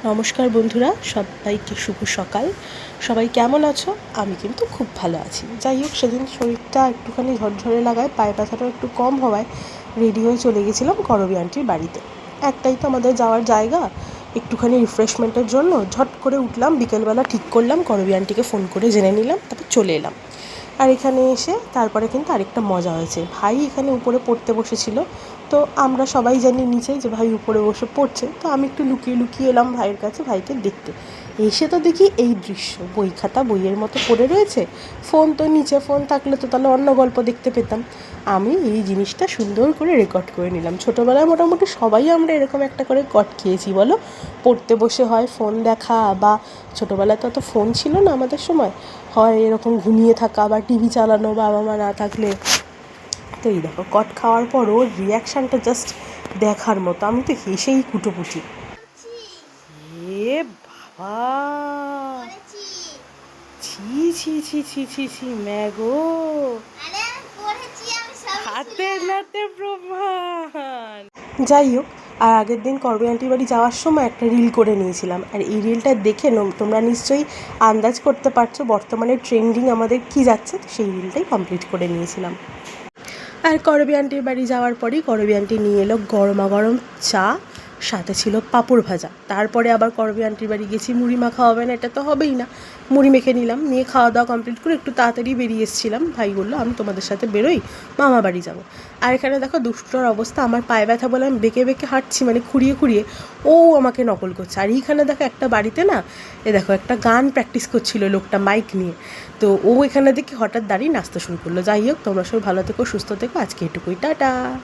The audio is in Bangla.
নমস্কার বন্ধুরা, সবাইকে শুভ সকাল। সবাই কেমন আছো? আমি কিন্তু খুব ভালো আছি। যাই হোক, সেদিন শরীরটা একটুখানি ঝরঝরে লাগায়, পায়ে ব্যথাটাও একটু কম হওয়ায় রেডি হয়ে চলে গেছিলাম করবী আন্টির বাড়িতে। একটাই তো আমাদের যাওয়ার জায়গা, একটুখানি রিফ্রেশমেন্টের জন্য ঝট করে উঠলাম, বিকেলবেলা ঠিক করলাম, করবী আন্টিকে ফোন করে জেনে নিলাম, তারপর চলে এলাম। আর এখানে এসে তারপরে কিন্তু আরেকটা মজা হয়েছে। ভাই এখানে উপরে পড়তে বসেছিল, তো আমরা সবাই জানি নিচে যে ভাই উপরে বসে পড়ছে, তো আমি একটু লুকিয়ে লুকিয়ে এলাম ভাইয়ের কাছে, ভাইকে দেখতে। এসে তো দেখি এই দৃশ্য, বই খাতা বইয়ের মতো পড়ে রয়েছে, ফোন তো নিচে, ফোন থাকলে তো তাহলে অন্য গল্প দেখতে পেতাম। আমি এই জিনিসটা সুন্দর করে রেকর্ড করে নিলাম। ছোটোবেলায় মোটামুটি সবাই আমরা এরকম একটা করে কট খেয়েছি বলো, পড়তে বসে হয় ফোন দেখা, বা ছোটোবেলায় তো অত ফোন ছিল না আমাদের সময়, হয় এরকম ঘুমিয়ে থাকা বা টিভি চালানো বাবা মা না থাকলে। তো এই দেখো, কট খাওয়ার পর ওর রিয়াকশানটা জাস্ট দেখার মতো, আমি তো হেসেই কুটোপুটি। এ বাবা, ছি ছি ছি ছি ছি ছি, ম্যাগো হাতে নাতে প্রমাণ। যাই হোক, আর আগের দিন করবী আন্টির বাড়ি যাওয়ার সময় একটা রিল করে নিয়েছিলাম, আর এই রিলটা দেখে তোমরা নিশ্চয়ই আন্দাজ করতে পারছো বর্তমানে ট্রেন্ডিং আমাদের কি যাচ্ছে, তো সেই রিলটাই কমপ্লিট করে নিয়েছিলাম। আর করবী আন্টির বাড়ি যাওয়ার পরেই করবী আন্টি নিয়ে এলো গরমাগরম চা, সাথে ছিল পাঁপড় ভাজা। তারপরে আবার করবী আন্টির বাড়ি গেছি, মুড়ি মাখা হবে না, এটা তো হবেই না, মুড়ি মেখে নিলাম, নিয়ে খাওয়া দাওয়া কমপ্লিট করে একটু তাড়াতাড়ি বেরিয়ে এসেছিলাম। ভাই বললো আমি তোমাদের সাথে বেরোই, মামা বাড়ি যাবো। আর এখানে দেখো দুষ্টর অবস্থা, আমার পায়ে ব্যথা বলে আমি বেঁকে বেঁকে হাঁটছি, মানে খুঁড়িয়ে খুঁড়িয়ে, ও আমাকে নকল করছে। আর এইখানে দেখো একটা বাড়িতে না, দেখো একটা গান প্র্যাকটিস করছিল লোকটা মাইক নিয়ে, তো ও এখানে দেখি হঠাৎ দাঁড়িয়ে নাচতে শুরু করলো। যাই হোক, তোমরা সবাই ভালো থেকো, সুস্থ থেকো, আজকে এটুকুই, টাটা।